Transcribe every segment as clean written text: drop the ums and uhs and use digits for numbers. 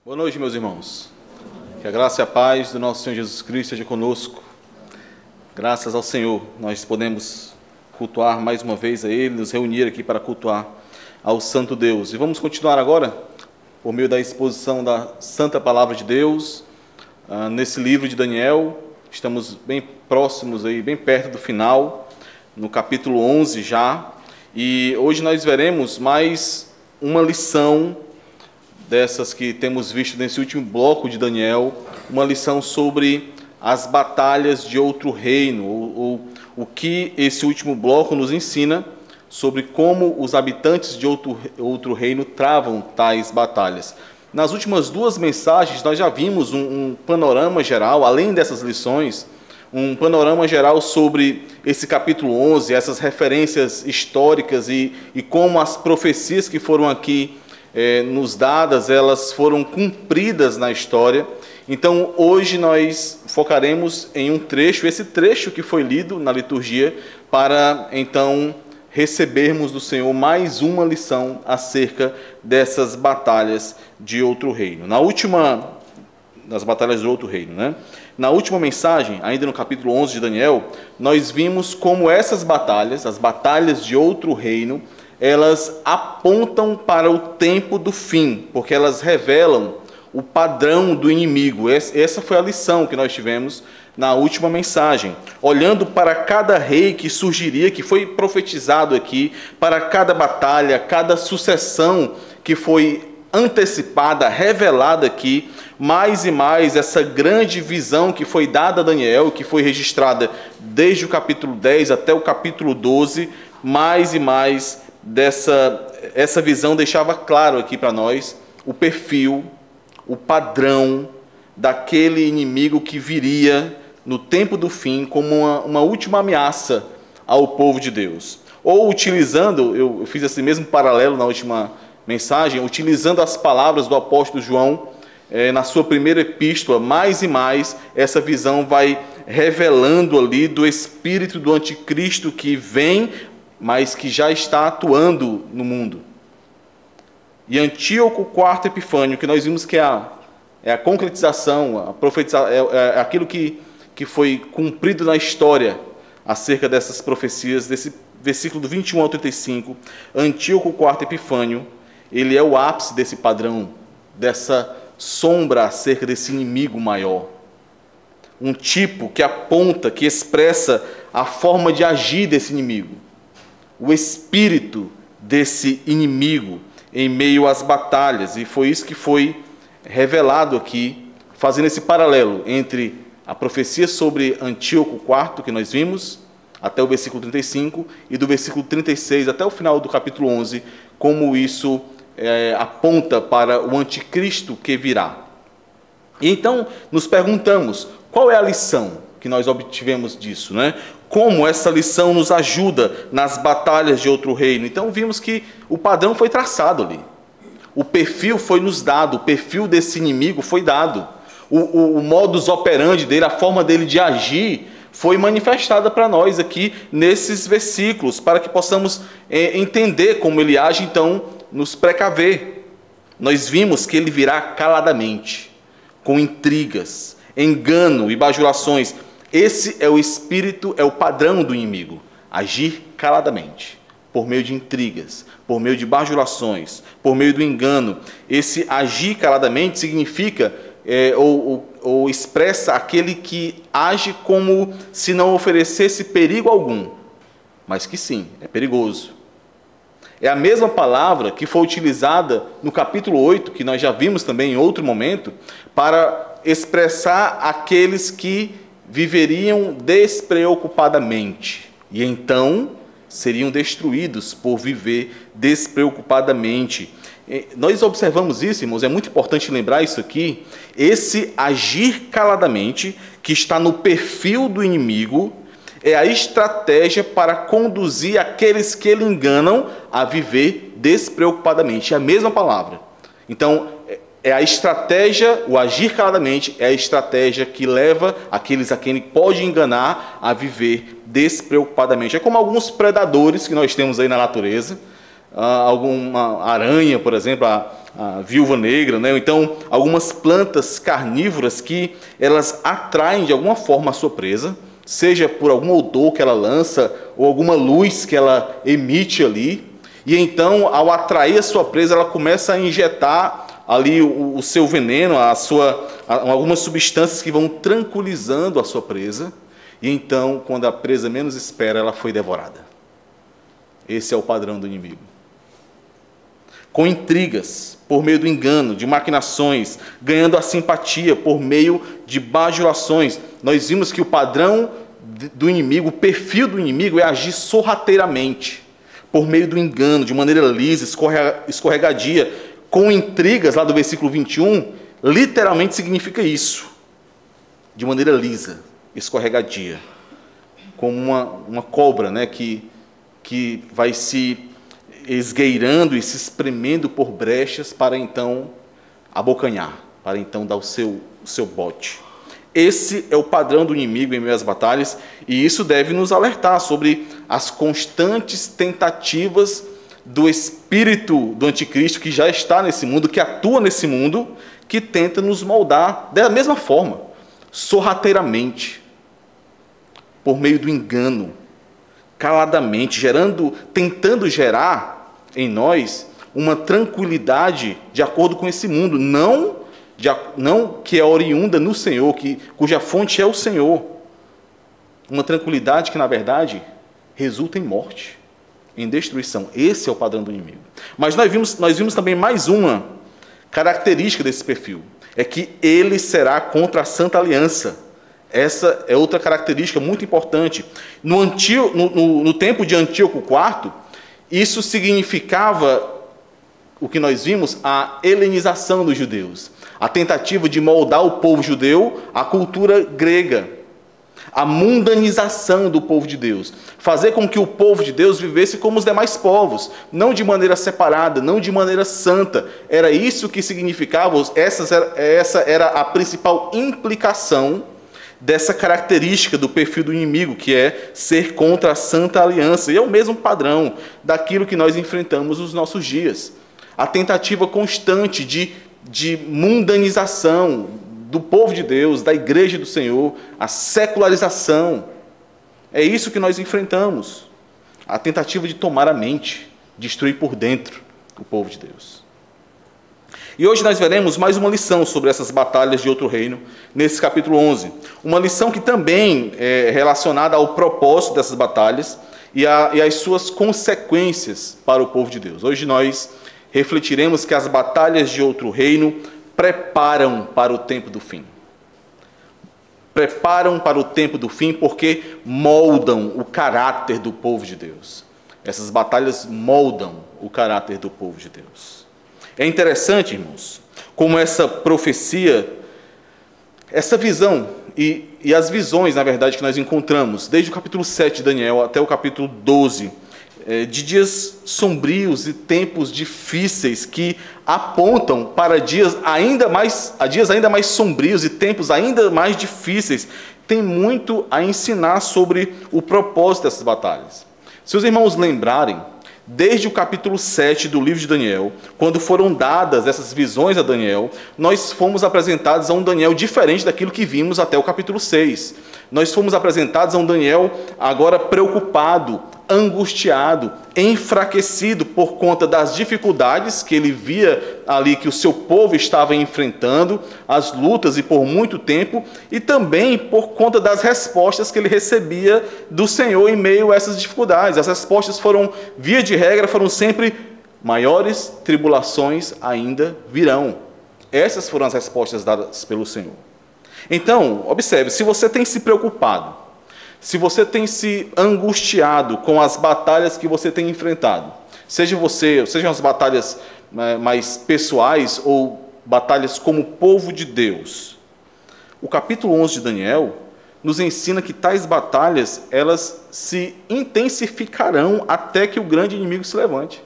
Boa noite, meus irmãos. Que a graça e a paz do nosso Senhor Jesus Cristo esteja conosco. Graças ao Senhor, nós podemos cultuar mais uma vez a Ele, nos reunir aqui para cultuar ao Santo Deus. E vamos continuar agora, por meio da exposição da Santa Palavra de Deus, nesse livro de Daniel. Estamos bem próximos, aí, bem perto do final, no capítulo 11 já. E hoje nós veremos mais uma lição dessas que temos visto nesse último bloco de Daniel, uma lição sobre as batalhas de outro reino, ou o que esse último bloco nos ensina sobre como os habitantes de outro reino travam tais batalhas. Nas últimas duas mensagens nós já vimos um panorama geral, além dessas lições, um panorama geral sobre esse capítulo 11, essas referências históricas e como as profecias que foram aqui nos dadas, elas foram cumpridas na história. Então, hoje nós focaremos em um trecho, esse trecho que foi lido na liturgia, para então recebermos do Senhor mais uma lição acerca dessas batalhas de outro reino. Das batalhas de outro reino, né? Na última mensagem, ainda no capítulo 11 de Daniel, nós vimos como essas batalhas, as batalhas de outro reino, elas apontam para o tempo do fim, porque elas revelam o padrão do inimigo. Essa foi a lição que nós tivemos na última mensagem. Olhando para cada rei que surgiria, que foi profetizado aqui, para cada batalha, cada sucessão que foi antecipada, revelada aqui, mais e mais essa grande visão que foi dada a Daniel, que foi registrada desde o capítulo 10 até o capítulo 12, mais e mais essa visão deixava claro aqui para nós o perfil, o padrão daquele inimigo que viria no tempo do fim como uma última ameaça ao povo de Deus. Ou utilizando, eu fiz esse mesmo paralelo na última mensagem, utilizando as palavras do apóstolo João, na sua primeira epístola, mais e mais essa visão vai revelando ali do espírito do anticristo que vem, mas que já está atuando no mundo. E Antíoco IV Epifânio, que nós vimos que é a concretização, a profetização, é aquilo que foi cumprido na história acerca dessas profecias, desse versículo do 21 ao 35, Antíoco IV Epifânio, ele é o ápice desse padrão, dessa sombra acerca desse inimigo maior. Um tipo que aponta, que expressa a forma de agir desse inimigo, o espírito desse inimigo em meio às batalhas. E foi isso que foi revelado aqui, fazendo esse paralelo entre a profecia sobre Antíoco IV, que nós vimos, até o versículo 35, e do versículo 36 até o final do capítulo 11, como isso aponta para o anticristo que virá. E então nos perguntamos, qual é a lição que nós obtivemos disso, né? Como essa lição nos ajuda nas batalhas de outro reino? Então vimos que o padrão foi traçado ali. O perfil foi nos dado, o perfil desse inimigo foi dado. O modus operandi dele, a forma dele de agir, foi manifestada para nós aqui nesses versículos, para que possamos entender como ele age, então nos precaver. Nós vimos que ele virá caladamente, com intrigas, engano e bajulações. Esse é o espírito, é o padrão do inimigo, agir caladamente, por meio de intrigas, por meio de bajulações, por meio do engano. Esse agir caladamente significa, ou expressa aquele que age como se não oferecesse perigo algum, mas que sim, é perigoso. É a mesma palavra que foi utilizada no capítulo 8, que nós já vimos também em outro momento, para expressar aqueles que viveriam despreocupadamente, e então seriam destruídos por viver despreocupadamente. Nós observamos isso, irmãos, é muito importante lembrar isso aqui, esse agir caladamente, que está no perfil do inimigo, é a estratégia para conduzir aqueles que ele enganam a viver despreocupadamente. É a mesma palavra. Então, é a estratégia, o agir caladamente, é a estratégia que leva aqueles a quem ele pode enganar a viver despreocupadamente. É como alguns predadores que nós temos aí na natureza, alguma aranha, por exemplo, a viúva negra, né? Ou então algumas plantas carnívoras que elas atraem de alguma forma a sua presa, seja por algum odor que ela lança ou alguma luz que ela emite ali. E então, ao atrair a sua presa, ela começa a injetar ali o seu veneno, algumas substâncias que vão tranquilizando a sua presa. E então, quando a presa menos espera, ela foi devorada. Esse é o padrão do inimigo. Com intrigas, por meio do engano, de maquinações, ganhando a simpatia por meio de bajulações. Nós vimos que o padrão do inimigo, o perfil do inimigo é agir sorrateiramente, por meio do engano, de maneira lisa, escorregadia, com intrigas, lá do versículo 21, literalmente significa isso, de maneira lisa, escorregadia, como uma cobra, né, que vai se esgueirando e se espremendo por brechas para então abocanhar, para então dar o seu bote. Esse é o padrão do inimigo em meio às batalhas, e isso deve nos alertar sobre as constantes tentativas do espírito do anticristo que já está nesse mundo, que atua nesse mundo, que tenta nos moldar da mesma forma, sorrateiramente, por meio do engano, caladamente, tentando gerar em nós uma tranquilidade de acordo com esse mundo, não que é oriunda no Senhor, cuja fonte é o Senhor. Uma tranquilidade que, na verdade, resulta em morte, em destruição. Esse é o padrão do inimigo. Mas nós vimos também mais uma característica desse perfil, é que ele será contra a Santa Aliança. Essa é outra característica muito importante. No tempo de Antíoco IV, isso significava o que nós vimos, a helenização dos judeus, a tentativa de moldar o povo judeu à cultura grega, a mundanização do povo de Deus, fazer com que o povo de Deus vivesse como os demais povos, não de maneira separada, não de maneira santa. Era isso que significava, essa era a principal implicação dessa característica do perfil do inimigo, que é ser contra a Santa Aliança. E é o mesmo padrão daquilo que nós enfrentamos nos nossos dias. A tentativa constante de mundanização do povo de Deus, da igreja do Senhor, a secularização. É isso que nós enfrentamos. A tentativa de tomar a mente, destruir por dentro o povo de Deus. E hoje nós veremos mais uma lição sobre essas batalhas de outro reino, nesse capítulo 11. Uma lição que também é relacionada ao propósito dessas batalhas e às suas consequências para o povo de Deus. Hoje nós refletiremos que as batalhas de outro reino preparam para o tempo do fim. Preparam para o tempo do fim porque moldam o caráter do povo de Deus. Essas batalhas moldam o caráter do povo de Deus. É interessante, irmãos, como essa profecia, essa visão e as visões, na verdade, que nós encontramos, desde o capítulo 7 de Daniel até o capítulo 12, de dias sombrios e tempos difíceis que apontam para dias ainda mais sombrios e tempos ainda mais difíceis, tem muito a ensinar sobre o propósito dessas batalhas. Se os irmãos lembrarem, desde o capítulo 7 do livro de Daniel, quando foram dadas essas visões a Daniel, nós fomos apresentados a um Daniel diferente daquilo que vimos até o capítulo 6. Nós fomos apresentados a um Daniel agora preocupado, angustiado, enfraquecido por conta das dificuldades que ele via ali que o seu povo estava enfrentando, as lutas e por muito tempo, e também por conta das respostas que ele recebia do Senhor em meio a essas dificuldades. As respostas foram, via de regra, foram sempre: maiores tribulações ainda virão. Essas foram as respostas dadas pelo Senhor. Então, observe, se você tem se preocupado, se você tem se angustiado com as batalhas que você tem enfrentado, sejam as batalhas mais pessoais ou batalhas como povo de Deus, o capítulo 11 de Daniel nos ensina que tais batalhas, elas se intensificarão até que o grande inimigo se levante.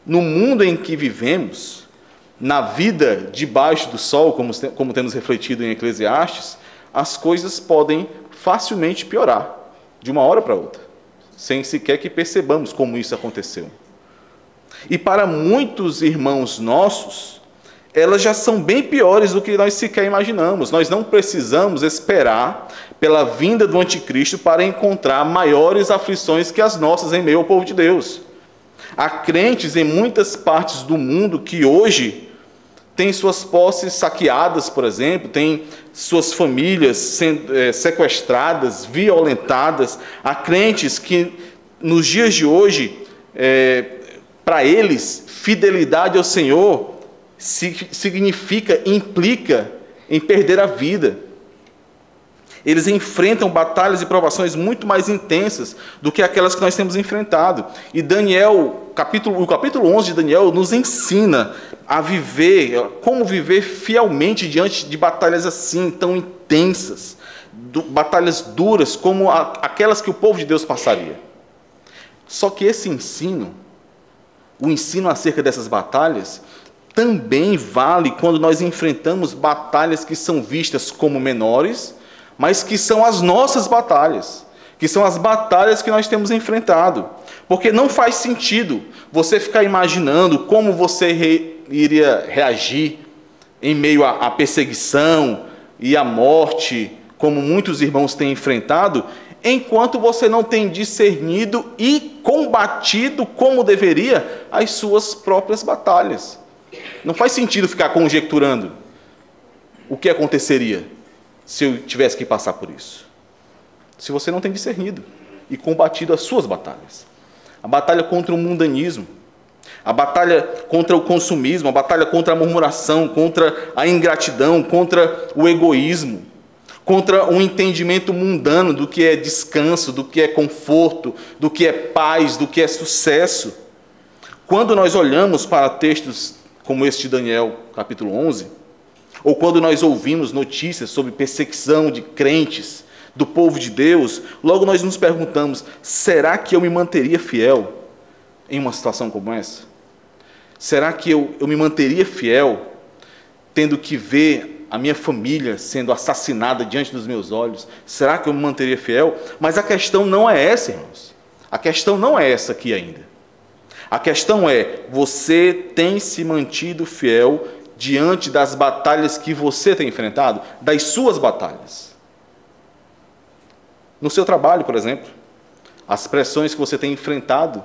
No mundo em que vivemos, na vida debaixo do sol, como temos refletido em Eclesiastes, as coisas podem facilmente piorar, de uma hora para outra. sem sequer que percebamos como isso aconteceu. E para muitos irmãos nossos, elas já são bem piores do que nós sequer imaginamos. Nós não precisamos esperar pela vinda do anticristo para encontrar maiores aflições que as nossas em meio ao povo de Deus. Há crentes em muitas partes do mundo que hoje têm suas posses saqueadas, por exemplo, têm suas famílias sendo sequestradas, violentadas. Há crentes que, nos dias de hoje, para eles, fidelidade ao Senhor implica em perder a vida. Eles enfrentam batalhas e provações muito mais intensas do que aquelas que nós temos enfrentado. E Daniel, o capítulo 11 de Daniel nos ensina a viver, como viver fielmente diante de batalhas assim, tão intensas, batalhas duras, como aquelas que o povo de Deus passaria. Só que esse ensino, o ensino acerca dessas batalhas, também vale quando nós enfrentamos batalhas que são vistas como menores, mas que são as nossas batalhas, que são as batalhas que nós temos enfrentado. Porque não faz sentido você ficar imaginando como você iria reagir em meio à perseguição e à morte, como muitos irmãos têm enfrentado, enquanto você não tem discernido e combatido como deveria as suas próprias batalhas. Não faz sentido ficar conjecturando o que aconteceria se eu tivesse que passar por isso, se você não tem discernido e combatido as suas batalhas. A batalha contra o mundanismo, a batalha contra o consumismo, a batalha contra a murmuração, contra a ingratidão, contra o egoísmo, contra um entendimento mundano do que é descanso, do que é conforto, do que é paz, do que é sucesso. Quando nós olhamos para textos como este de Daniel, capítulo 11, ou quando nós ouvimos notícias sobre perseguição de crentes, do povo de Deus, logo nós nos perguntamos, será que eu me manteria fiel em uma situação como essa? Será que eu me manteria fiel tendo que ver a minha família sendo assassinada diante dos meus olhos? Será que eu me manteria fiel? Mas a questão não é essa, irmãos. A questão não é essa aqui ainda. A questão é, você tem se mantido fiel diante das batalhas que você tem enfrentado? Das suas batalhas? No seu trabalho, por exemplo, as pressões que você tem enfrentado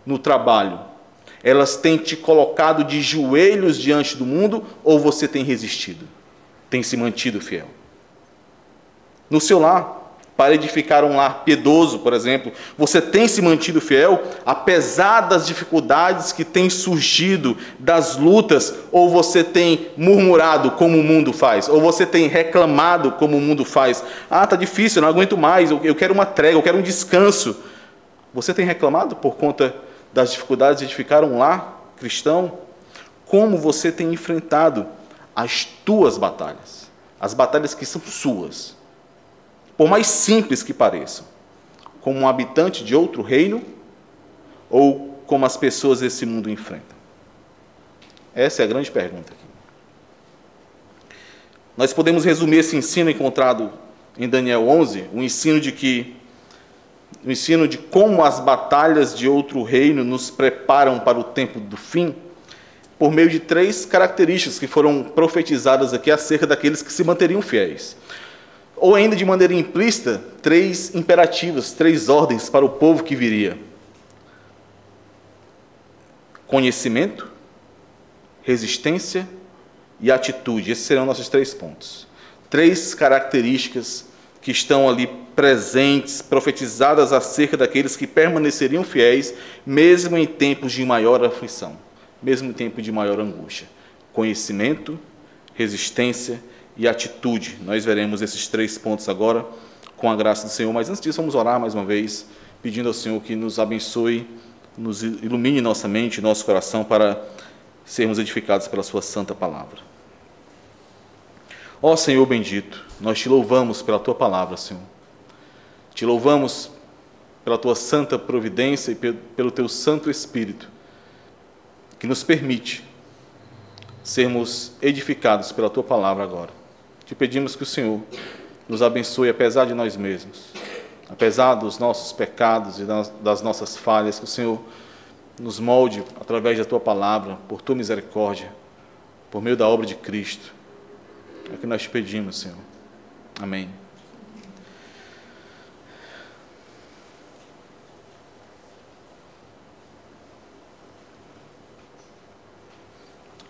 no trabalho, elas têm te colocado de joelhos diante do mundo ou você tem resistido? Tem se mantido fiel? No seu lar, para edificar um lar piedoso, por exemplo, você tem se mantido fiel, apesar das dificuldades que têm surgido, das lutas, ou você tem murmurado como o mundo faz, ou você tem reclamado como o mundo faz? Ah, está difícil, eu não aguento mais, eu quero uma trégua, eu quero um descanso. Você tem reclamado por conta das dificuldades de edificar um lar cristão? Como você tem enfrentado as tuas batalhas, as batalhas que são suas? Por mais simples que pareçam, como um habitante de outro reino ou como as pessoas desse mundo enfrentam? Essa é a grande pergunta aqui. Nós podemos resumir esse ensino encontrado em Daniel 11, o ensino de como as batalhas de outro reino nos preparam para o tempo do fim, por meio de 3 características que foram profetizadas aqui acerca daqueles que se manteriam fiéis. Ou ainda de maneira implícita, 3 imperativos, 3 ordens para o povo que viria: conhecimento, resistência e atitude. Esses serão nossos 3 pontos. 3 características que estão ali presentes, profetizadas acerca daqueles que permaneceriam fiéis, mesmo em tempos de maior aflição, mesmo em tempo de maior angústia. Conhecimento, resistência e atitude. Nós veremos esses 3 pontos agora, com a graça do Senhor. Mas antes disso, vamos orar mais uma vez, pedindo ao Senhor que nos abençoe, nos ilumine nossa mente, nosso coração, para sermos edificados pela sua santa palavra. Ó Senhor bendito, nós te louvamos pela tua palavra, Senhor. Te louvamos pela tua santa providência e pelo teu Santo Espírito, que nos permite sermos edificados pela tua palavra agora. Te pedimos que o Senhor nos abençoe apesar de nós mesmos, apesar dos nossos pecados e das nossas falhas, que o Senhor nos molde através da Tua palavra, por Tua misericórdia, por meio da obra de Cristo. É o que nós te pedimos, Senhor. Amém.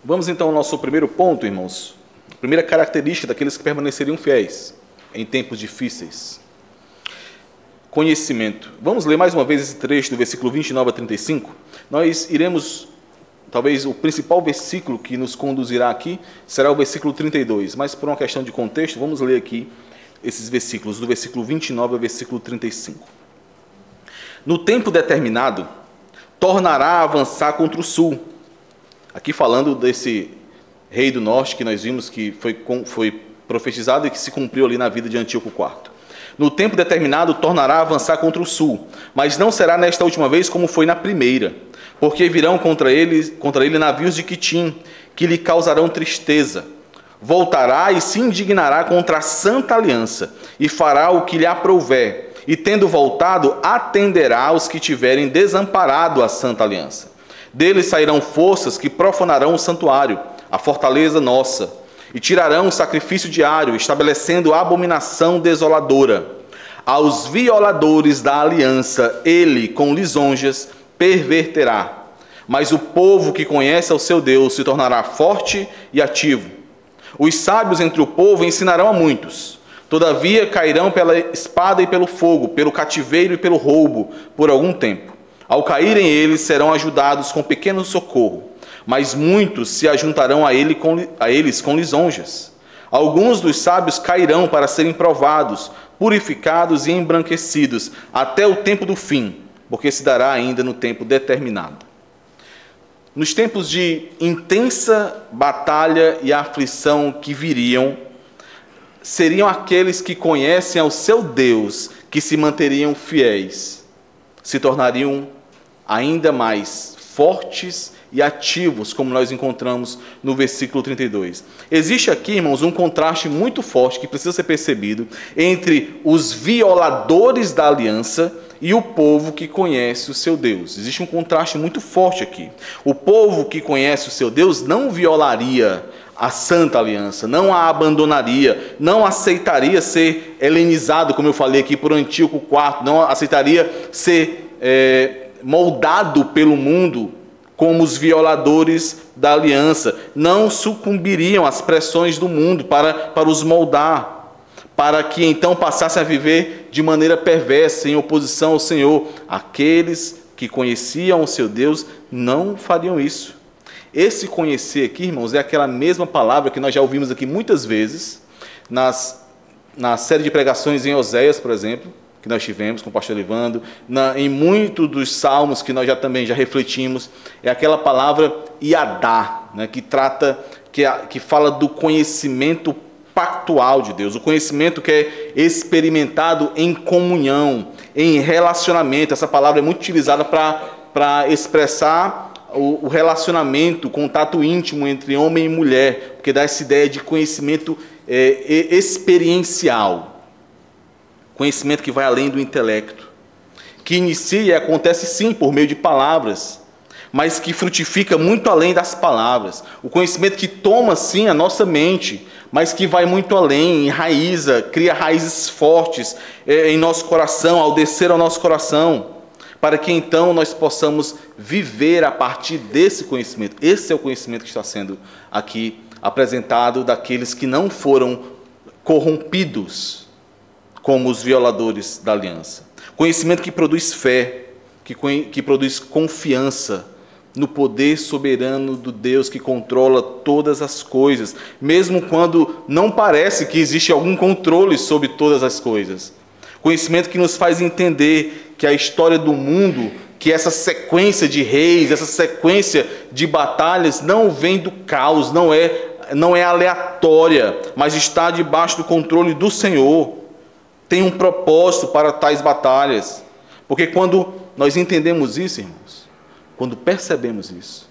Vamos então ao nosso primeiro ponto, irmãos. A primeira característica daqueles que permaneceriam fiéis em tempos difíceis. Conhecimento. Vamos ler mais uma vez esse trecho do versículo 29 a 35. Nós iremos, talvez o principal versículo que nos conduzirá aqui será o versículo 32, mas por uma questão de contexto, vamos ler aqui esses versículos, do versículo 29 ao versículo 35. No tempo determinado, tornará a avançar contra o sul. Aqui falando desse rei do norte que nós vimos que foi profetizado e que se cumpriu ali na vida de Antíoco IV. No tempo determinado tornará a avançar contra o sul, mas não será nesta última vez como foi na primeira, porque virão contra ele navios de Quitim, que lhe causarão tristeza. Voltará e se indignará contra a santa aliança, e fará o que lhe aprouver, e tendo voltado, atenderá aos que tiverem desamparado a santa aliança. Deles sairão forças que profanarão o santuário, a fortaleza nossa, e tirarão o sacrifício diário, estabelecendo a abominação desoladora. Aos violadores da aliança, ele, com lisonjas, perverterá. Mas o povo que conhece ao seu Deus se tornará forte e ativo. Os sábios entre o povo ensinarão a muitos. Todavia cairão pela espada e pelo fogo, pelo cativeiro e pelo roubo, por algum tempo. Ao caírem eles, serão ajudados com pequeno socorro, mas muitos se ajuntarão a eles com lisonjas. Alguns dos sábios cairão para serem provados, purificados e embranquecidos, até o tempo do fim, porque se dará ainda no tempo determinado. Nos tempos de intensa batalha e aflição que viriam, seriam aqueles que conhecem ao seu Deus que se manteriam fiéis, se tornariam ainda mais fortes e ativos, como nós encontramos no versículo 32. Existe aqui, irmãos, um contraste muito forte que precisa ser percebido entre os violadores da aliança e o povo que conhece o seu Deus. Existe um contraste muito forte aqui. O povo que conhece o seu Deus não violaria a santa aliança, não a abandonaria, não aceitaria ser helenizado, como eu falei aqui, por Antíoco IV, não aceitaria ser moldado pelo mundo como os violadores da aliança, não sucumbiriam às pressões do mundo para os moldar, para que então passassem a viver de maneira perversa, em oposição ao Senhor. Aqueles que conheciam o seu Deus não fariam isso. Esse conhecer aqui, irmãos, é aquela mesma palavra que nós já ouvimos aqui muitas vezes, na série de pregações em Oséias, por exemplo, que nós tivemos com o pastor Evandro, em muitos dos salmos que nós também já refletimos, é aquela palavra Iadá, né, que fala do conhecimento pactual de Deus, o conhecimento que é experimentado em comunhão, em relacionamento. Essa palavra é muito utilizada para expressar o relacionamento, o contato íntimo entre homem e mulher, porque dá essa ideia de conhecimento experiencial. Conhecimento que vai além do intelecto, que inicia e acontece sim por meio de palavras, mas que frutifica muito além das palavras. O conhecimento que toma sim a nossa mente, mas que vai muito além, enraiza, cria raízes fortes em nosso coração, ao descer ao nosso coração, para que então nós possamos viver a partir desse conhecimento. Esse é o conhecimento que está sendo aqui apresentado daqueles que não foram corrompidos como os violadores da aliança. Conhecimento que produz fé, que produz confiança no poder soberano do Deus que controla todas as coisas, mesmo quando não parece que existe algum controle sobre todas as coisas. Conhecimento que nos faz entender que a história do mundo, que essa sequência de reis, essa sequência de batalhas não vem do caos, não é aleatória, mas está debaixo do controle do Senhor. Tem um propósito para tais batalhas. Porque quando nós entendemos isso, irmãos, quando percebemos isso,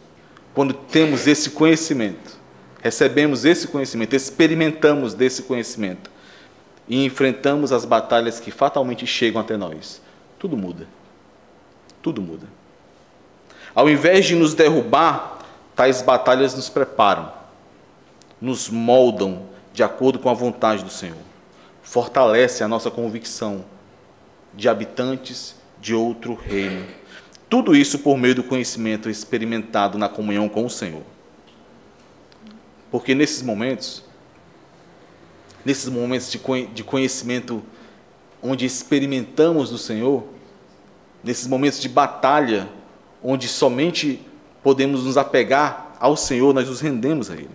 quando temos esse conhecimento, recebemos esse conhecimento, experimentamos desse conhecimento, e enfrentamos as batalhas que fatalmente chegam até nós, tudo muda. Tudo muda. Ao invés de nos derrubar, tais batalhas nos preparam, nos moldam de acordo com a vontade do Senhor. Fortalece a nossa convicção de habitantes de outro reino. Tudo isso por meio do conhecimento experimentado na comunhão com o Senhor. Porque nesses momentos de conhecimento onde experimentamos do Senhor, nesses momentos de batalha, onde somente podemos nos apegar ao Senhor, nós nos rendemos a Ele.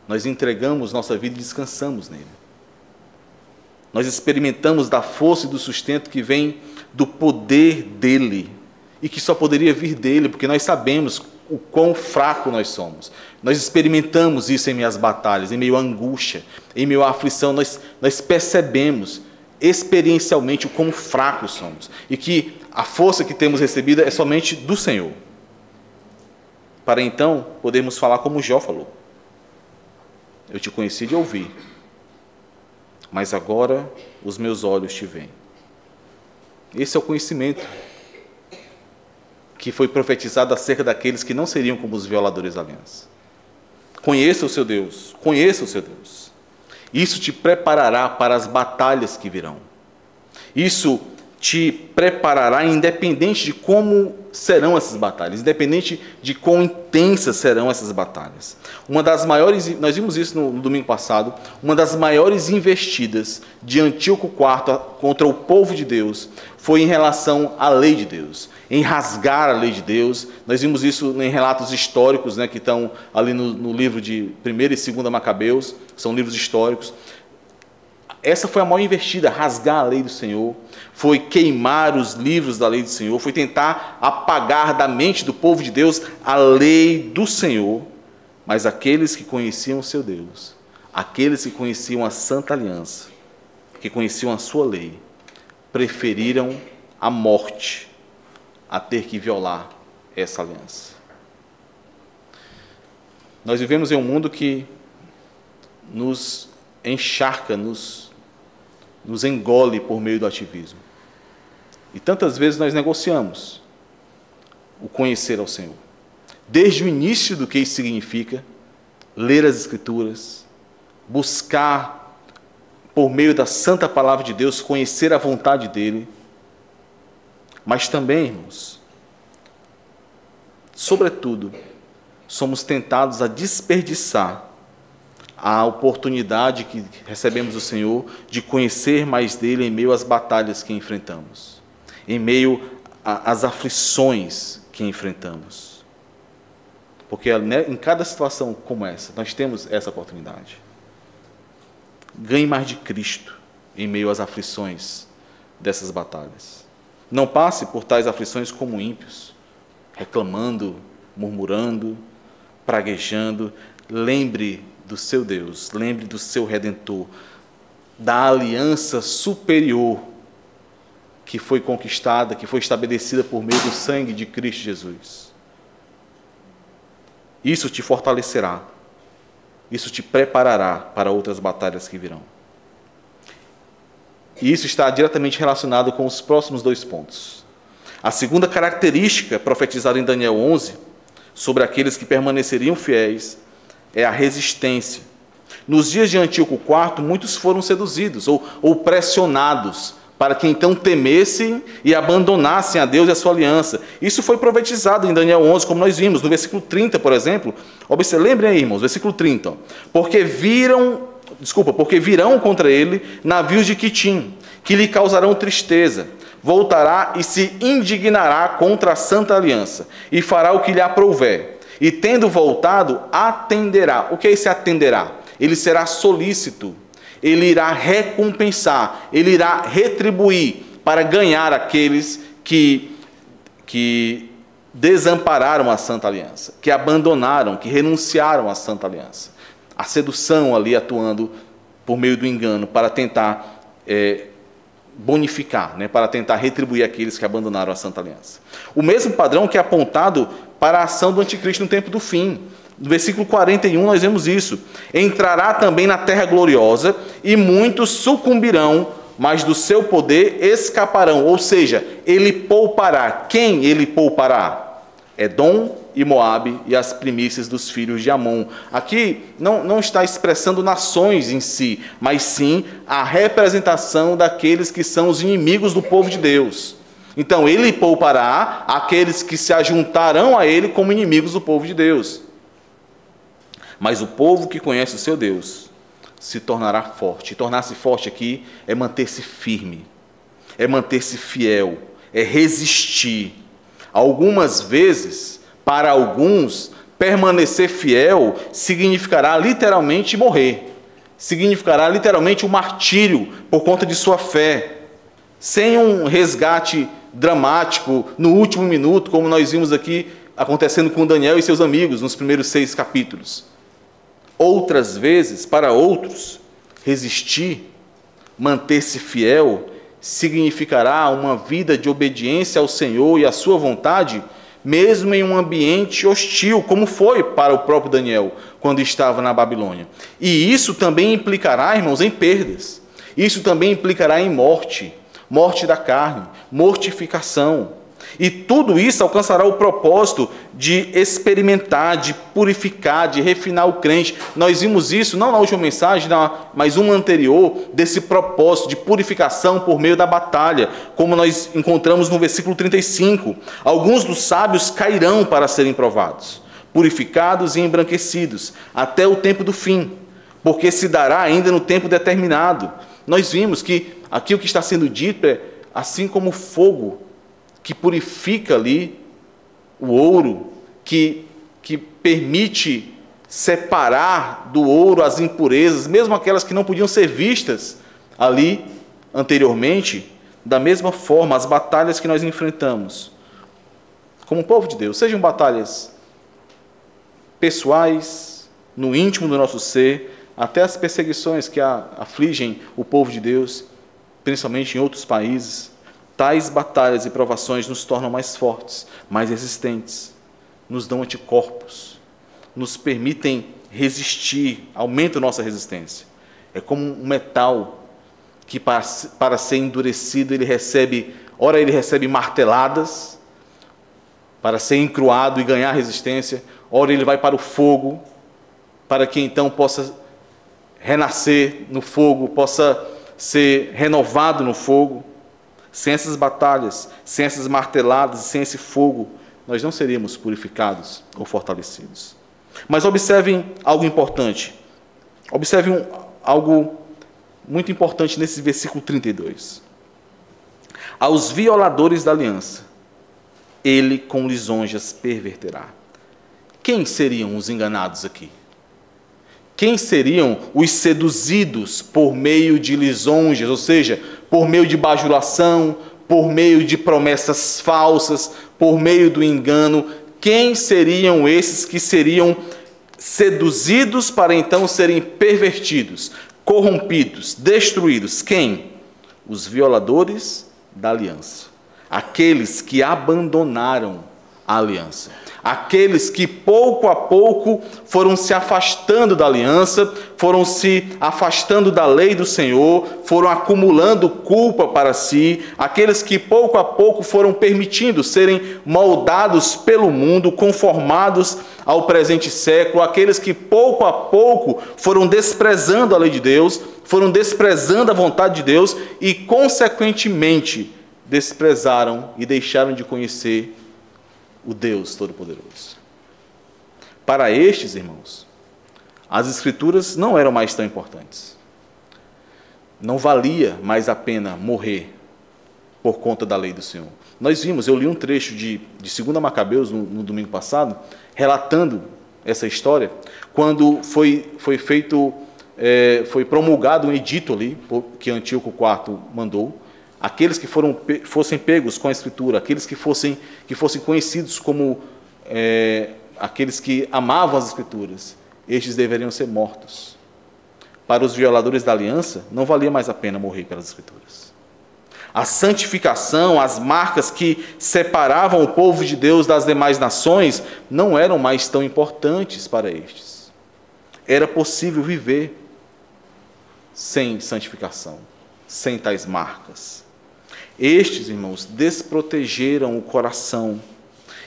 Nós entregamos nossa vida e descansamos nele. Nós experimentamos da força e do sustento que vem do poder dEle, e que só poderia vir dEle, porque nós sabemos o quão fraco nós somos. Nós experimentamos isso em meio às batalhas, em meio à angústia, em meio à aflição. Nós percebemos experiencialmente o quão fracos somos, e que a força que temos recebida é somente do Senhor, para então podermos falar como Jó falou: eu te conheci de ouvir, mas agora os meus olhos te veem. Esse é o conhecimento que foi profetizado acerca daqueles que não seriam como os violadores da aliança. Conheça o seu Deus, conheça o seu Deus. Isso te preparará para as batalhas que virão. Isso te preparará independente de como serão essas batalhas, independente de quão intensas serão essas batalhas. Uma das maiores, nós vimos isso no domingo passado, uma das maiores investidas de Antíoco IV contra o povo de Deus foi em relação à lei de Deus, em rasgar a lei de Deus. Nós vimos isso em relatos históricos, né, que estão ali no livro de 1ª e 2ª Macabeus, são livros históricos. Essa foi a maior investida, rasgar a lei do Senhor, foi queimar os livros da lei do Senhor, foi tentar apagar da mente do povo de Deus a lei do Senhor. Mas aqueles que conheciam o seu Deus, aqueles que conheciam a Santa Aliança, que conheciam a sua lei, preferiram a morte a ter que violar essa aliança. Nós vivemos em um mundo que nos encharca, nos engole por meio do ativismo. E tantas vezes nós negociamos o conhecer ao Senhor. Desde o início do que isso significa, ler as Escrituras, buscar, por meio da santa palavra de Deus, conhecer a vontade dEle. Mas também, irmãos, sobretudo, somos tentados a desperdiçar a oportunidade que recebemos do Senhor de conhecer mais dEle em meio às batalhas que enfrentamos, em meio às aflições que enfrentamos. Porque em cada situação como essa, nós temos essa oportunidade. Ganhe mais de Cristo em meio às aflições dessas batalhas. Não passe por tais aflições como ímpios, reclamando, murmurando, praguejando. Lembre do seu Deus, lembre do seu Redentor, da aliança superior que foi conquistada, que foi estabelecida por meio do sangue de Cristo Jesus. Isso te fortalecerá, isso te preparará para outras batalhas que virão. E isso está diretamente relacionado com os próximos 2 pontos. A segunda característica profetizada em Daniel 11, sobre aqueles que permaneceriam fiéis, é a resistência. Nos dias de Antíoco IV, muitos foram seduzidos ou pressionados para que então temessem e abandonassem a Deus e a sua aliança. Isso foi profetizado em Daniel 11, como nós vimos, no versículo 30, por exemplo. Lembrem aí, irmãos, versículo 30. Porque virão contra ele navios de Quitim, que lhe causarão tristeza. Voltará e se indignará contra a santa aliança, e fará o que lhe aprouver. E tendo voltado, atenderá. O que é esse atenderá? Ele será solícito. Ele irá recompensar, ele irá retribuir para ganhar aqueles que desampararam a Santa Aliança, que abandonaram, que renunciaram à Santa Aliança. A sedução ali atuando por meio do engano para tentar bonificar, para tentar retribuir aqueles que abandonaram a Santa Aliança. O mesmo padrão que é apontado para a ação do anticristo no tempo do fim. No versículo 41 nós vemos isso. Entrará também na terra gloriosa, e muitos sucumbirão, mas do seu poder escaparão. Ou seja, ele poupará. Quem ele poupará? Edom e Moabe e as primícias dos filhos de Amon. Aqui não está expressando nações em si, mas sim a representação daqueles que são os inimigos do povo de Deus. Então ele poupará aqueles que se ajuntarão a ele como inimigos do povo de Deus. Mas o povo que conhece o seu Deus se tornará forte. E tornar-se forte aqui é manter-se firme, é manter-se fiel, é resistir. Algumas vezes, para alguns, permanecer fiel significará literalmente morrer. Significará literalmente um martírio por conta de sua fé. Sem um resgate dramático no último minuto, como nós vimos aqui acontecendo com Daniel e seus amigos nos primeiros 6 capítulos. Outras vezes, para outros, resistir, manter-se fiel, significará uma vida de obediência ao Senhor e à sua vontade, mesmo em um ambiente hostil, como foi para o próprio Daniel, quando estava na Babilônia. E isso também implicará, irmãos, em perdas. Isso também implicará em morte, morte da carne, mortificação. E tudo isso alcançará o propósito de experimentar, de purificar, de refinar o crente. Nós vimos isso, não na última mensagem, mas uma anterior, desse propósito de purificação por meio da batalha, como nós encontramos no versículo 35. Alguns dos sábios cairão para serem provados, purificados e embranquecidos, até o tempo do fim, porque se dará ainda no tempo determinado. Nós vimos que aqui o que está sendo dito é, assim como o fogo que purifica ali o ouro, que permite separar do ouro as impurezas, mesmo aquelas que não podiam ser vistas ali anteriormente, da mesma forma, as batalhas que nós enfrentamos como povo de Deus, sejam batalhas pessoais, no íntimo do nosso ser, até as perseguições que afligem o povo de Deus, principalmente em outros países. Tais batalhas e provações nos tornam mais fortes, mais resistentes, nos dão anticorpos, nos permitem resistir, aumentam nossa resistência. É como um metal que para ser endurecido, ora ele recebe marteladas, para ser encruado e ganhar resistência, ora ele vai para o fogo, para que então possa renascer no fogo, possa ser renovado no fogo. Sem essas batalhas, sem essas marteladas, sem esse fogo, nós não seríamos purificados ou fortalecidos. Mas observem algo importante. Observem algo muito importante nesse versículo 32. Aos violadores da aliança, ele com lisonjas perverterá. Quem seriam os enganados aqui? Quem seriam os seduzidos por meio de lisonjas, ou seja, por meio de bajulação, por meio de promessas falsas, por meio do engano? Quem seriam esses que seriam seduzidos para então serem pervertidos, corrompidos, destruídos? Quem? Os violadores da aliança. Aqueles que abandonaram a aliança. Aqueles que pouco a pouco foram se afastando da aliança, foram se afastando da lei do Senhor, foram acumulando culpa para si, aqueles que pouco a pouco foram permitindo serem moldados pelo mundo, conformados ao presente século, aqueles que pouco a pouco foram desprezando a lei de Deus, foram desprezando a vontade de Deus e, consequentemente, desprezaram e deixaram de conhecer o Deus Todo-Poderoso. Para estes, irmãos, as Escrituras não eram mais tão importantes. Não valia mais a pena morrer por conta da lei do Senhor. Nós vimos, eu li um trecho de 2 Macabeus no domingo passado, relatando essa história, quando foi promulgado um edito ali, que Antíoco IV mandou. Aqueles que fossem pegos com a Escritura, aqueles que fossem conhecidos como aqueles que amavam as Escrituras, estes deveriam ser mortos. Para os violadores da aliança, não valia mais a pena morrer pelas Escrituras. A santificação, as marcas que separavam o povo de Deus das demais nações, não eram mais tão importantes para estes. Era possível viver sem santificação, sem tais marcas. Estes, irmãos, desprotegeram o coração.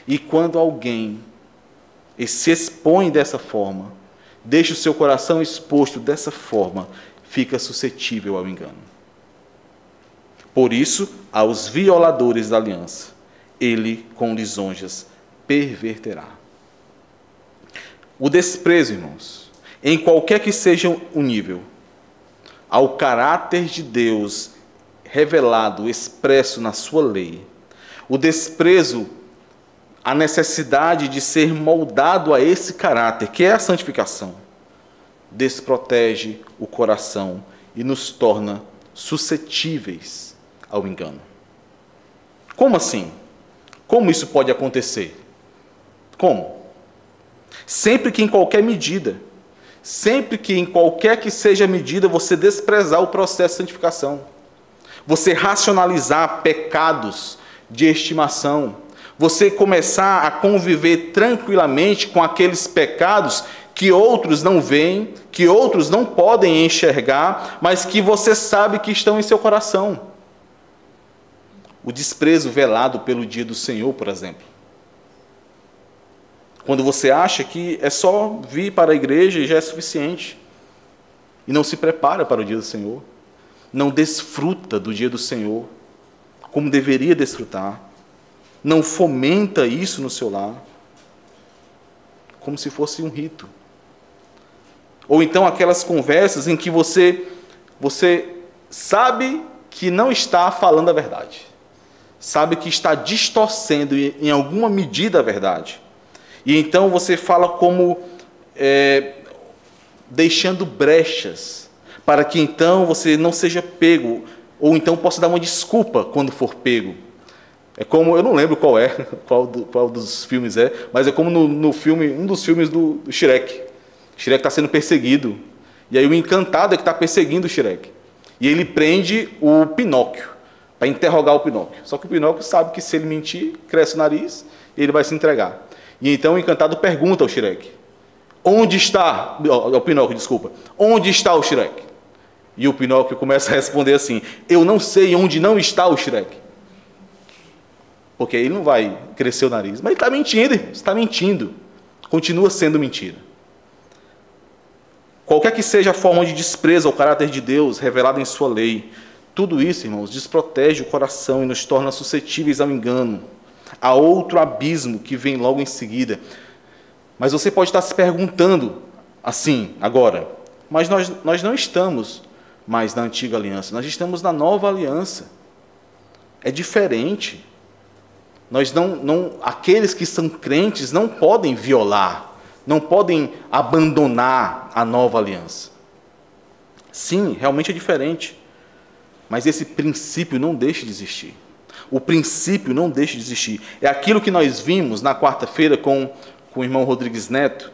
E quando alguém se expõe dessa forma, deixa o seu coração exposto dessa forma, fica suscetível ao engano. Por isso, aos violadores da aliança, ele com lisonjas perverterá. O desprezo, irmãos, em qualquer que seja o nível, ao caráter de Deus revelado, expresso na sua lei, o desprezo, a necessidade de ser moldado a esse caráter, que é a santificação, desprotege o coração e nos torna suscetíveis ao engano. Como assim? Como isso pode acontecer? Como? Sempre que em qualquer medida, sempre que em qualquer que seja a medida, você desprezar o processo de santificação, você racionalizar pecados de estimação, você começar a conviver tranquilamente com aqueles pecados que outros não veem, que outros não podem enxergar, mas que você sabe que estão em seu coração. O desprezo velado pelo dia do Senhor, por exemplo. Quando você acha que é só vir para a igreja e já é suficiente, e não se prepara para o dia do Senhor, não desfruta do dia do Senhor como deveria desfrutar, não fomenta isso no seu lar, como se fosse um rito. Ou então aquelas conversas em que você sabe que não está falando a verdade, sabe que está distorcendo em alguma medida a verdade, e então você fala como deixando brechas, para que então você não seja pego, ou então possa dar uma desculpa quando for pego. É como, eu não lembro qual dos filmes é, mas é como no filme, um dos filmes do Shrek. Shrek está sendo perseguido, e aí o encantado é que está perseguindo o Shrek, e ele prende o Pinóquio, para interrogar o Pinóquio. Só que o Pinóquio sabe que se ele mentir, cresce o nariz, e ele vai se entregar. E então o encantado pergunta ao Shrek, onde está o Shrek? E o Pinóquio começa a responder assim, eu não sei onde não está o Shrek. Porque aí ele não vai crescer o nariz. Mas ele está mentindo, está mentindo. Continua sendo mentira. Qualquer que seja a forma de desprezo ao caráter de Deus revelado em sua lei, tudo isso, irmãos, desprotege o coração e nos torna suscetíveis ao engano, a outro abismo que vem logo em seguida. Mas você pode estar se perguntando assim, agora, mas nós não estamos mais na antiga aliança, nós estamos na nova aliança. É diferente. Aqueles que são crentes não podem violar, não podem abandonar a nova aliança. Sim, realmente é diferente. Mas esse princípio não deixa de existir. O princípio não deixa de existir. É aquilo que nós vimos na quarta-feira com o irmão Rodrigues Neto,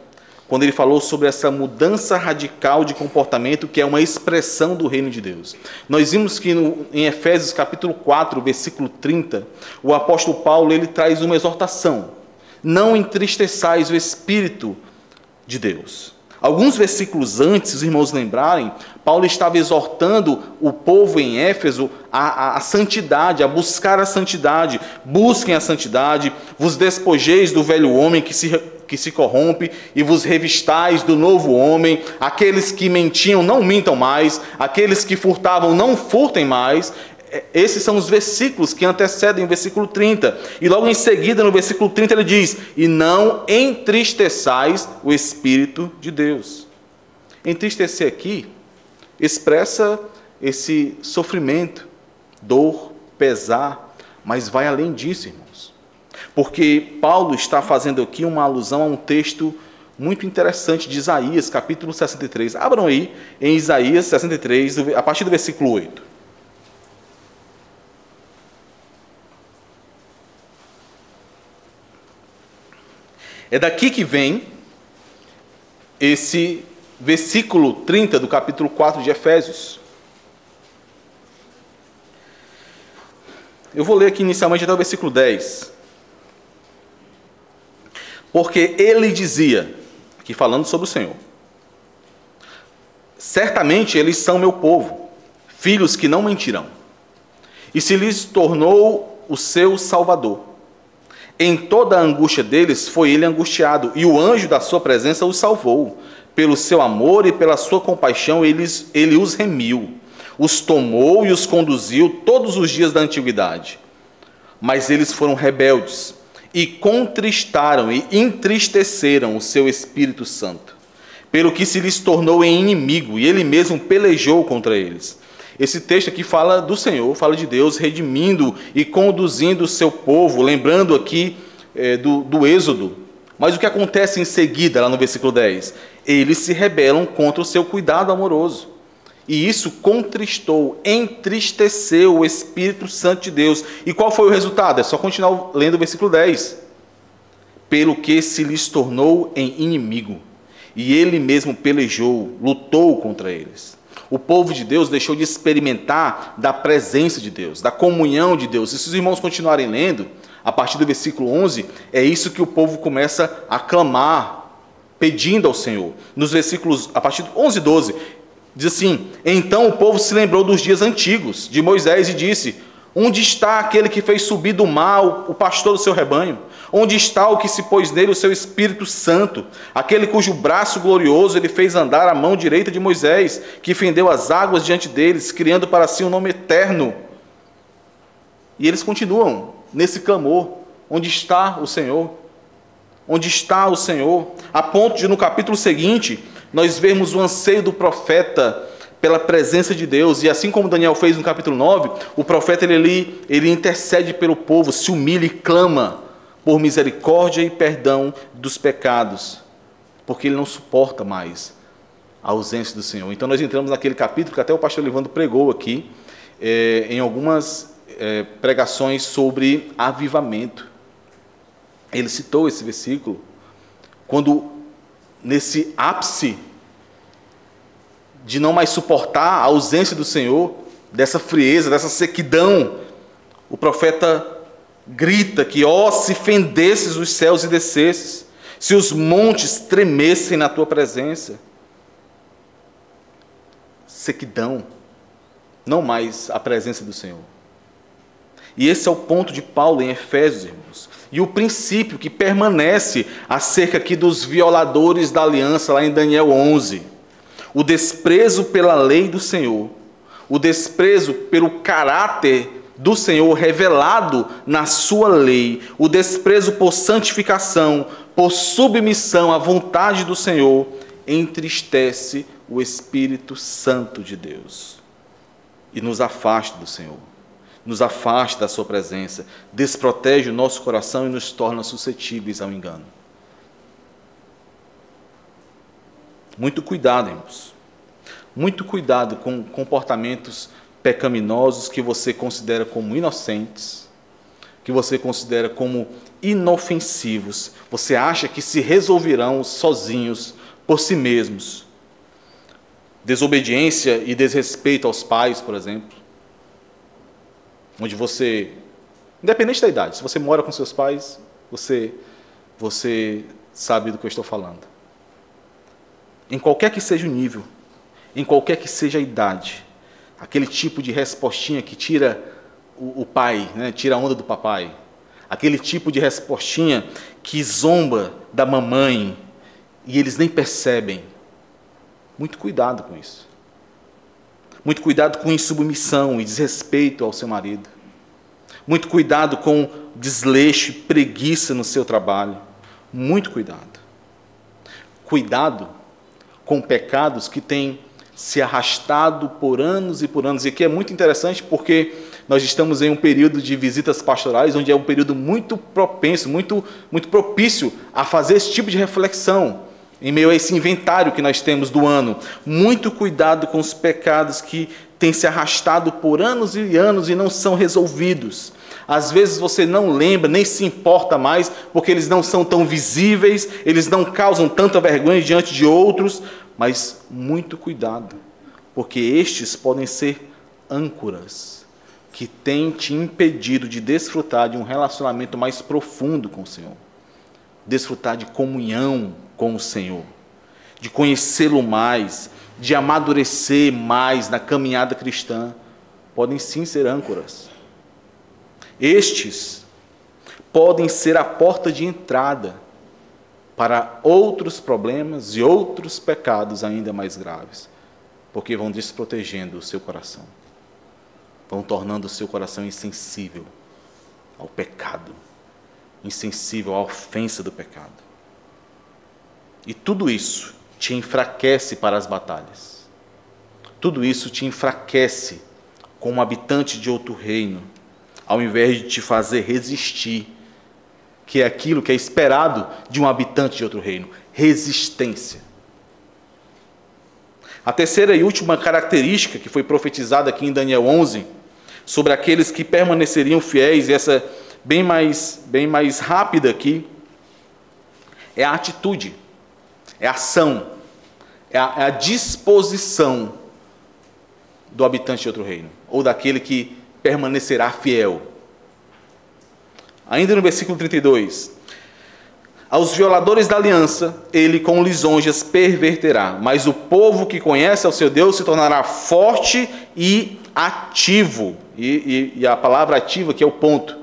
quando ele falou sobre essa mudança radical de comportamento que é uma expressão do reino de Deus. Nós vimos que em Efésios capítulo 4, versículo 30, o apóstolo Paulo ele traz uma exortação. Não entristeçais o Espírito de Deus. Alguns versículos antes, se os irmãos lembrarem, Paulo estava exortando o povo em Éfeso a santidade, a buscar a santidade. Busquem a santidade, vos despojeis do velho homem que se corrompe e vos revistais do novo homem. Aqueles que mentiam, não mintam mais. Aqueles que furtavam, não furtem mais. Esses são os versículos que antecedem o versículo 30. E logo em seguida, no versículo 30, ele diz, e não entristeçais o Espírito de Deus. Entristecer aqui expressa esse sofrimento, dor, pesar, mas vai além disso, irmãos. Porque Paulo está fazendo aqui uma alusão a um texto muito interessante de Isaías, capítulo 63. Abram aí em Isaías 63, a partir do versículo 8. É daqui que vem esse versículo 30 do capítulo 4 de Efésios. Eu vou ler aqui inicialmente até o versículo 10. Porque ele dizia, aqui falando sobre o Senhor: certamente eles são meu povo, filhos que não mentirão. E se lhes tornou o seu Salvador. Em toda a angústia deles foi ele angustiado, e o anjo da sua presença os salvou. Pelo seu amor e pela sua compaixão ele os remiu, os tomou e os conduziu todos os dias da antiguidade. Mas eles foram rebeldes, e contristaram e entristeceram o seu Espírito Santo, pelo que se lhes tornou em inimigo, e ele mesmo pelejou contra eles. Esse texto aqui fala do Senhor, fala de Deus redimindo e conduzindo o seu povo, lembrando aqui do Êxodo. Mas o que acontece em seguida, lá no versículo 10? Eles se rebelam contra o seu cuidado amoroso. E isso contristou, entristeceu o Espírito Santo de Deus. E qual foi o resultado? É só continuar lendo o versículo 10. Pelo que se lhes tornou em inimigo, e ele mesmo pelejou, lutou contra eles. O povo de Deus deixou de experimentar da presença de Deus, da comunhão de Deus. E se os irmãos continuarem lendo, a partir do versículo 11, é isso que o povo começa a clamar, pedindo ao Senhor. Nos versículos, a partir do 11 e 12, diz assim: então o povo se lembrou dos dias antigos de Moisés e disse: onde está aquele que fez subir do mar o pastor do seu rebanho? Onde está o que se pôs nele o seu Espírito Santo? Aquele cujo braço glorioso ele fez andar a mão direita de Moisés, que fendeu as águas diante deles, criando para si um nome eterno. E eles continuam nesse clamor: onde está o Senhor? Onde está o Senhor? A ponto de, no capítulo seguinte, nós vemos o anseio do profeta pela presença de Deus. E assim como Daniel fez no capítulo 9, o profeta ele intercede pelo povo, se humilha e clama por misericórdia e perdão dos pecados, porque ele não suporta mais a ausência do Senhor. Então nós entramos naquele capítulo que até o pastor Livando pregou aqui, em algumas pregações sobre avivamento. Ele citou esse versículo, quando nesse ápice de não mais suportar a ausência do Senhor, dessa frieza, dessa sequidão, o profeta grita que, se fendesses os céus e descesses, se os montes tremessem na tua presença. Sequidão, não mais a presença do Senhor. E esse é o ponto de Paulo em Efésios, irmãos. E o princípio que permanece acerca aqui dos violadores da aliança, lá em Daniel 11. O desprezo pela lei do Senhor, o desprezo pelo caráter do Senhor revelado na sua lei, o desprezo por santificação, por submissão à vontade do Senhor, entristece o Espírito Santo de Deus e nos afasta do Senhor, nos afasta da sua presença, desprotege o nosso coração e nos torna suscetíveis ao engano. Muito cuidado, irmãos. Muito cuidado com comportamentos pecaminosos que você considera como inocentes, que você considera como inofensivos. Você acha que se resolverão sozinhos, por si mesmos. Desobediência e desrespeito aos pais, por exemplo. Onde você, independente da idade, se você mora com seus pais, você sabe do que eu estou falando. Em qualquer que seja o nível, em qualquer que seja a idade, aquele tipo de respostinha que tira o pai, né? Tira a onda do papai, aquele tipo de respostinha que zomba da mamãe, e eles nem percebem. Muito cuidado com isso. Muito cuidado com insubmissão e desrespeito ao seu marido. Muito cuidado com desleixo e preguiça no seu trabalho. Muito cuidado. Cuidado com pecados que têm se arrastado por anos e por anos. E aqui é muito interessante porque nós estamos em um período de visitas pastorais, onde é um período muito propenso, muito propício a fazer esse tipo de reflexão, em meio a esse inventário que nós temos do ano. Muito cuidado com os pecados que têm se arrastado por anos e anos e não são resolvidos. Às vezes você não lembra, nem se importa mais, porque eles não são tão visíveis, eles não causam tanta vergonha diante de outros, mas muito cuidado, porque estes podem ser âncoras que tem te impedido de desfrutar de um relacionamento mais profundo com o Senhor, desfrutar de comunhão com o Senhor, de conhecê-lo mais, de amadurecer mais na caminhada cristã, podem sim ser âncoras. Estes podem ser a porta de entrada para outros problemas e outros pecados ainda mais graves, porque vão desprotegendo o seu coração, vão tornando o seu coração insensível ao pecado, insensível à ofensa do pecado. E tudo isso te enfraquece para as batalhas. Tudo isso te enfraquece como habitante de outro reino, ao invés de te fazer resistir, que é aquilo que é esperado de um habitante de outro reino: resistência. A terceira e última característica que foi profetizada aqui em Daniel 11, sobre aqueles que permaneceriam fiéis, e essa bem mais rápida aqui, é a atitude, é a ação, é a disposição do habitante de outro reino, ou daquele que permanecerá fiel. Ainda no versículo 32, aos violadores da aliança, ele com lisonjas perverterá, mas o povo que conhece ao seu Deus se tornará forte e ativo. E a palavra ativa aqui é o ponto.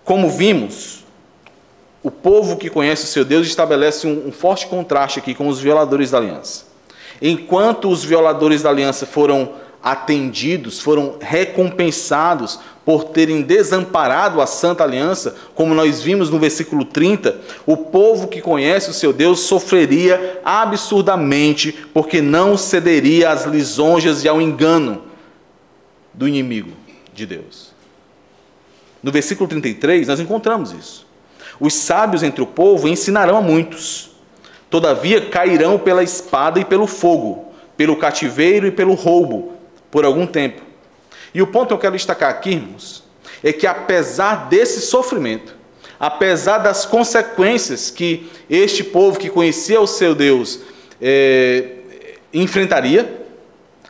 Como vimos, o povo que conhece o seu Deus estabelece um forte contraste aqui com os violadores da aliança. Enquanto os violadores da aliança foram atendidos, foram recompensados por terem desamparado a santa aliança, como nós vimos no versículo 30, o povo que conhece o seu Deus sofreria absurdamente, porque não cederia às lisonjas e ao engano do inimigo de Deus. No versículo 33, nós encontramos isso. Os sábios entre o povo ensinarão a muitos, todavia cairão pela espada e pelo fogo, pelo cativeiro e pelo roubo, por algum tempo. E o ponto que eu quero destacar aqui, irmãos, é que apesar desse sofrimento, apesar das consequências que este povo que conhecia o seu Deus enfrentaria,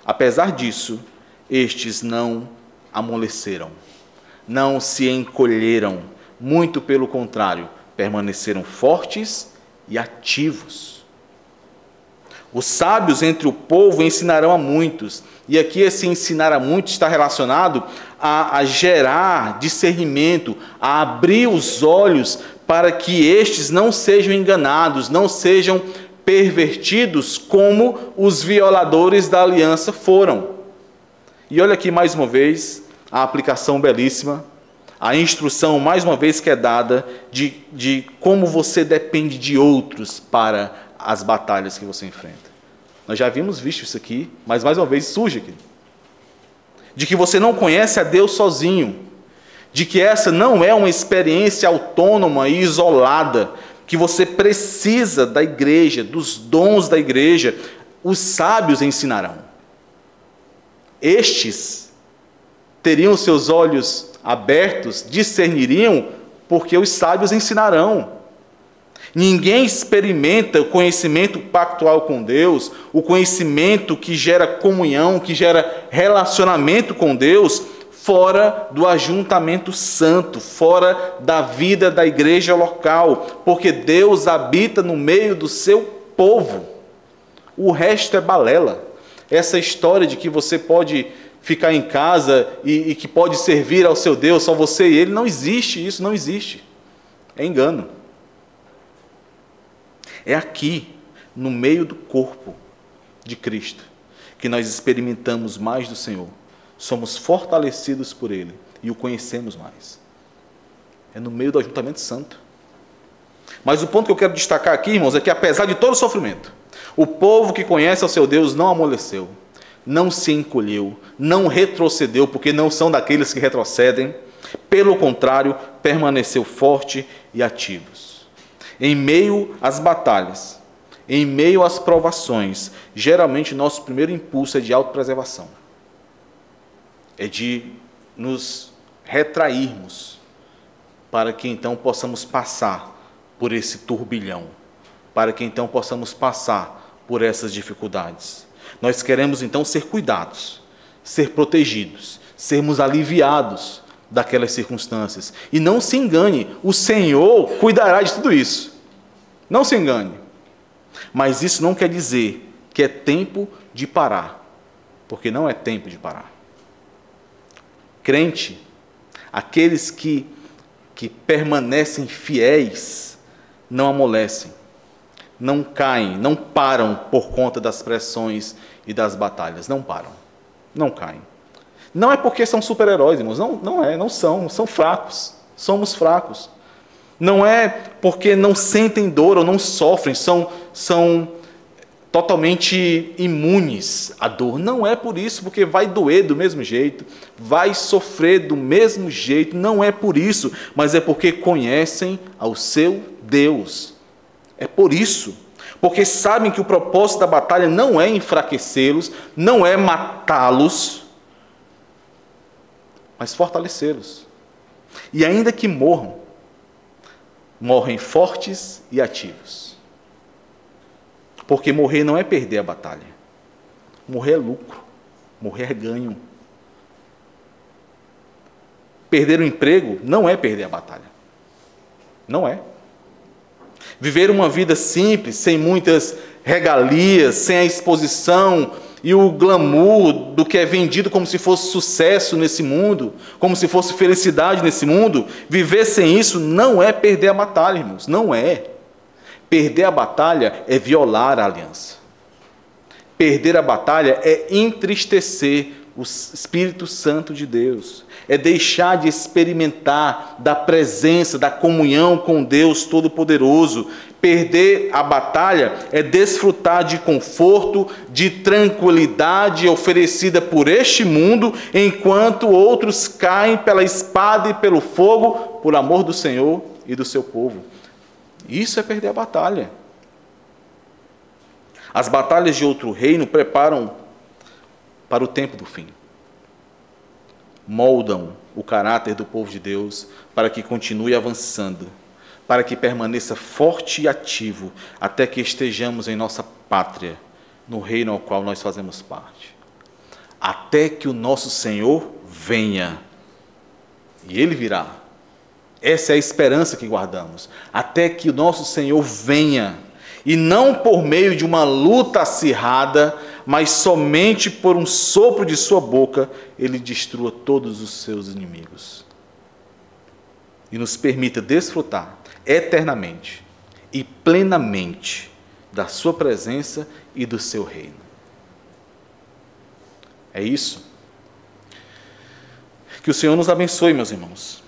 apesar disso, estes não amoleceram, não se encolheram, muito pelo contrário, permaneceram fortes e ativos. Os sábios entre o povo ensinarão a muitos. E aqui esse ensinar a muitos está relacionado a gerar discernimento, a abrir os olhos para que estes não sejam enganados, não sejam pervertidos como os violadores da aliança foram. E olha aqui mais uma vez a aplicação belíssima, a instrução mais uma vez que é dada de como você depende de outros para as batalhas que você enfrenta. Nós já havíamos visto isso aqui, mas mais uma vez surge aqui. De que você não conhece a Deus sozinho, de que essa não é uma experiência autônoma e isolada, que você precisa da igreja, dos dons da igreja. Os sábios ensinarão. Estes teriam seus olhos abertos, discerniriam, porque os sábios ensinarão. Ninguém experimenta o conhecimento pactual com Deus, o conhecimento que gera comunhão, que gera relacionamento com Deus, fora do ajuntamento santo, fora da vida da igreja local, porque Deus habita no meio do seu povo. O resto é balela. Essa história de que você pode ficar em casa e que pode servir ao seu Deus, só você e ele, não existe isso, não existe. É engano. É aqui, no meio do corpo de Cristo, que nós experimentamos mais do Senhor, somos fortalecidos por Ele e o conhecemos mais. É no meio do ajuntamento santo. Mas o ponto que eu quero destacar aqui, irmãos, é que apesar de todo o sofrimento, o povo que conhece ao seu Deus não amoleceu, não se encolheu, não retrocedeu, porque não são daqueles que retrocedem, pelo contrário, permaneceu forte e ativos. Em meio às batalhas, em meio às provações, geralmente nosso primeiro impulso é de autopreservação. É de nos retrairmos, para que então possamos passar por esse turbilhão, para que então possamos passar por essas dificuldades. Nós queremos então ser cuidados, ser protegidos, sermos aliviados daquelas circunstâncias. E não se engane, o Senhor cuidará de tudo isso. Não se engane. Mas isso não quer dizer que é tempo de parar, porque não é tempo de parar. Crente, aqueles que permanecem fiéis, não amolecem, não caem, não param por conta das pressões e das batalhas. Não param, não caem. Não é porque são super-heróis, irmãos, não são fracos, somos fracos. Não é porque não sentem dor ou não sofrem, são totalmente imunes à dor. Não é por isso, porque vai doer do mesmo jeito, vai sofrer do mesmo jeito, não é por isso, mas é porque conhecem ao seu Deus. É por isso, porque sabem que o propósito da batalha não é enfraquecê-los, não é matá-los, mas fortalecê-los. E ainda que morram, morrem fortes e ativos. Porque morrer não é perder a batalha. Morrer é lucro. Morrer é ganho. Perder o emprego não é perder a batalha. Não é. Viver uma vida simples, sem muitas regalias, sem a exposição e o glamour do que é vendido como se fosse sucesso nesse mundo, como se fosse felicidade nesse mundo, viver sem isso não é perder a batalha, irmãos, não é. Perder a batalha é violar a aliança. Perder a batalha é entristecer o Espírito Santo de Deus, é deixar de experimentar da presença, da comunhão com Deus Todo-Poderoso. Perder a batalha é desfrutar de conforto, de tranquilidade oferecida por este mundo, enquanto outros caem pela espada e pelo fogo, por amor do Senhor e do seu povo. Isso é perder a batalha. As batalhas de outro reino preparam para o tempo do fim. Moldam o caráter do povo de Deus para que continue avançando, para que permaneça forte e ativo até que estejamos em nossa pátria, no reino ao qual nós fazemos parte. Até que o nosso Senhor venha. E Ele virá. Essa é a esperança que guardamos. Até que o nosso Senhor venha. E não por meio de uma luta acirrada, mas somente por um sopro de sua boca, Ele destrua todos os seus inimigos. E nos permita desfrutar eternamente e plenamente da sua presença e do seu reino. É isso. Que o Senhor nos abençoe, meus irmãos.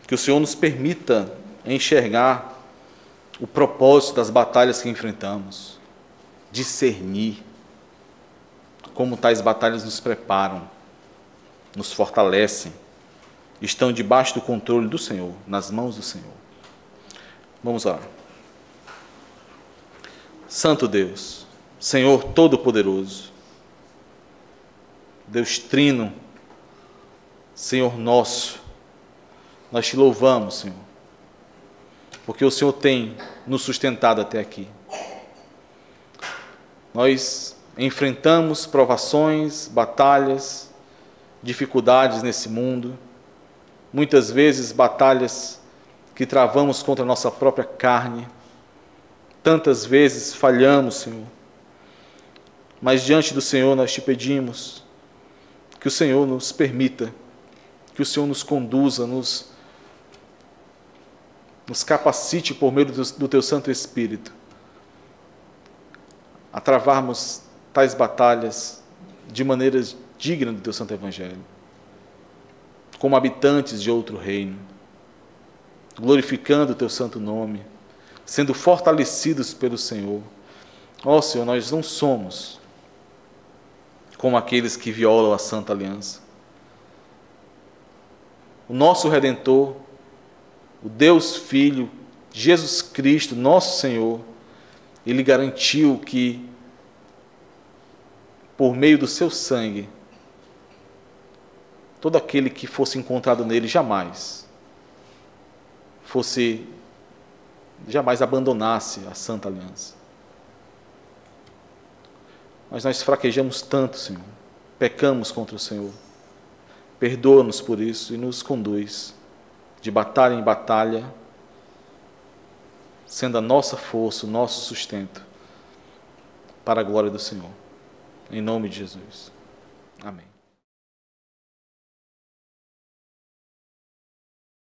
Que o Senhor nos permita enxergar o propósito das batalhas que enfrentamos, discernir como tais batalhas nos preparam, nos fortalecem, estão debaixo do controle do Senhor, nas mãos do Senhor. Vamos orar. Santo Deus, Senhor Todo-Poderoso, Deus Trino, Senhor nosso, nós te louvamos, Senhor, porque o Senhor tem nos sustentado até aqui. Nós enfrentamos provações, batalhas, dificuldades nesse mundo, muitas vezes batalhas que travamos contra a nossa própria carne, tantas vezes falhamos, Senhor, mas diante do Senhor nós te pedimos que o Senhor nos permita, que o Senhor nos conduza, nos capacite por meio do Teu Santo Espírito a travarmos tais batalhas de maneiras dignas do Teu Santo Evangelho, como habitantes de outro reino, glorificando o Teu santo nome, sendo fortalecidos pelo Senhor. Ó Senhor, nós não somos como aqueles que violam a Santa Aliança. O nosso Redentor, o Deus Filho, Jesus Cristo, nosso Senhor, Ele garantiu que, por meio do seu sangue, todo aquele que fosse encontrado nele jamais abandonasse a Santa Aliança. Mas nós fraquejamos tanto, Senhor, pecamos contra o Senhor, perdoa-nos por isso e nos conduz de batalha em batalha, sendo a nossa força, o nosso sustento, para a glória do Senhor. Em nome de Jesus. Amém.